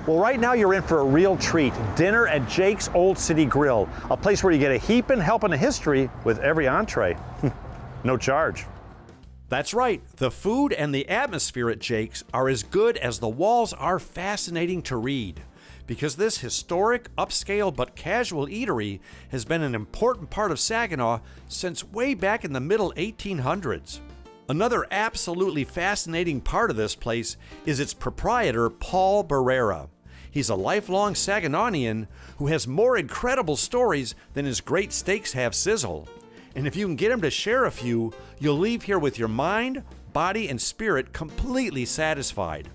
Well, right now you're in for a real treat. Dinner at Jake's Old City Grill, a place where you get a heaping helping of history with every entree. No charge. That's right. The food and the atmosphere at Jake's are as good as the walls are fascinating to read. Because this historic, upscale, but casual eatery has been an important part of Saginaw since way back in the middle 1800s. Another absolutely fascinating part of this place is its proprietor, Paul Barrera. He's a lifelong Saginawnian who has more incredible stories than his great steaks have sizzle. And if you can get him to share a few, you'll leave here with your mind, body, and spirit completely satisfied.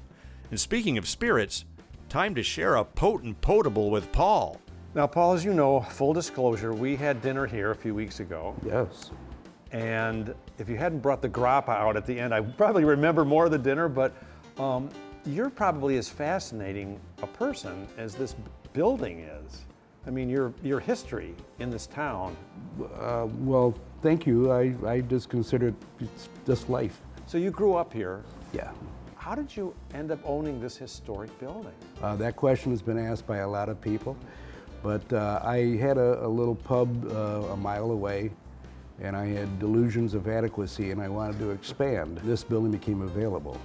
And speaking of spirits, time to share a potent potable with Paul. Now, Paul, as you know, full disclosure, we had dinner here a few weeks ago. Yes. And if you hadn't brought the grappa out at the end, I would probably remember more of the dinner, but you're probably as fascinating a person as this building is. I mean, your history in this town. Well, thank you. I just consider it's just life. So you grew up here. Yeah. How did you end up owning this historic building? That question has been asked by a lot of people, but I had a little pub a mile away, and I had delusions of adequacy, and I wanted to expand. This building became available.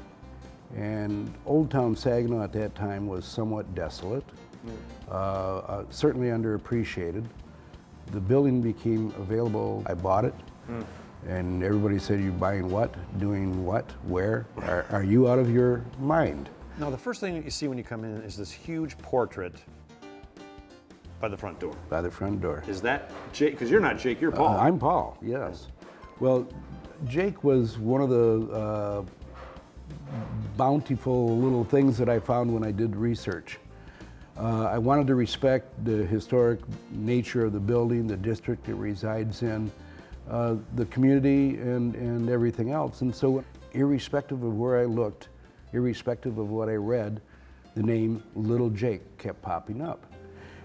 And Old Town Saginaw at that time was somewhat desolate, certainly underappreciated. The building became available. I bought it, and everybody said, "You're buying what? Doing what? Where? Are you out of your mind?" Now, the first thing that you see when you come in is this huge portrait by the front door. By the front door. Is that Jake? Because you're not Jake, you're Paul. I'm Paul, yes. Well, Jake was one of the bountiful little things that I found when I did research. I wanted to respect the historic nature of the building, the district it resides in, the community, and everything else. And so, irrespective of where I looked, irrespective of what I read, the name Little Jake kept popping up.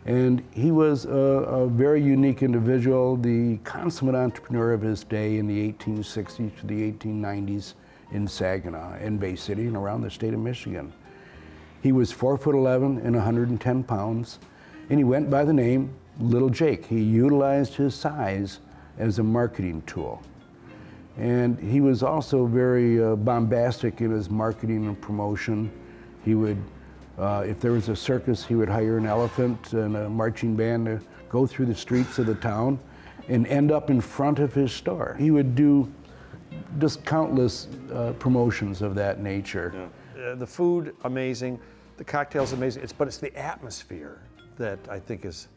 And he was a very unique individual, the consummate entrepreneur of his day in the 1860s to the 1890s in Saginaw and Bay City and around the state of Michigan. He was 4'11" and 110 pounds, and he went by the name Little Jake. He utilized his size as a marketing tool. And he was also very bombastic in his marketing and promotion. He would, if there was a circus, he would hire an elephant and a marching band to go through the streets of the town and end up in front of his store. He would do just countless promotions of that nature. Yeah. The food, amazing. The cocktails, amazing. But it's the atmosphere that I think is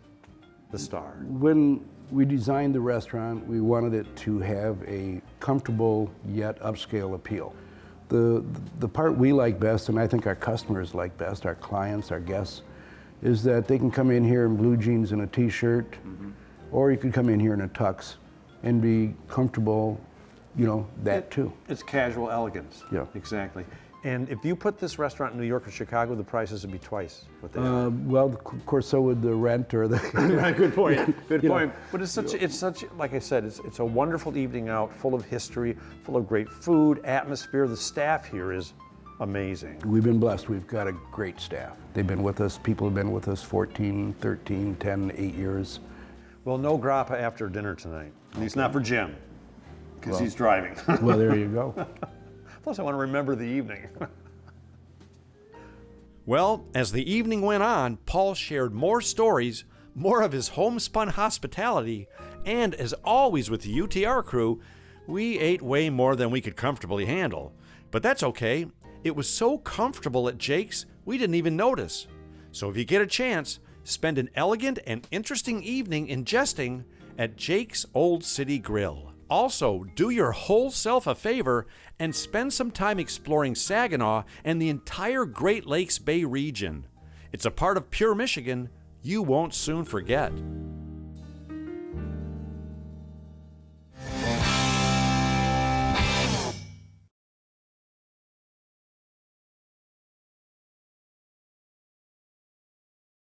the star. When we designed the restaurant, we wanted it to have a comfortable yet upscale appeal. The part we like best, and I think our customers like best, our clients, our guests, is that they can come in here in blue jeans and a t-shirt, or you could come in here in a tux and be comfortable, you know, that too. It's casual elegance. Yeah. Exactly. And if you put this restaurant in New York or Chicago, the prices would be twice what they are. Well, of course, so would the rent or the. Good point. Good You point. know. But it's such, like I said, it's a wonderful evening out, full of history, full of great food, atmosphere. The staff here is amazing. We've been blessed. We've got a great staff. They've been with us. People have been with us 14, 13, 10, 8 years. Well, no grappa after dinner tonight. At least not for Jim, because he's driving. Well, there you go. Plus, I want to remember the evening. Well, as the evening went on, Paul shared more stories, more of his homespun hospitality, and as always with the UTR crew, we ate way more than we could comfortably handle. But that's okay. It was so comfortable at Jake's, we didn't even notice. So if you get a chance, spend an elegant and interesting evening ingesting at Jake's Old City Grill. Also, do your whole self a favor and spend some time exploring Saginaw and the entire Great Lakes Bay region. It's a part of pure Michigan you won't soon forget.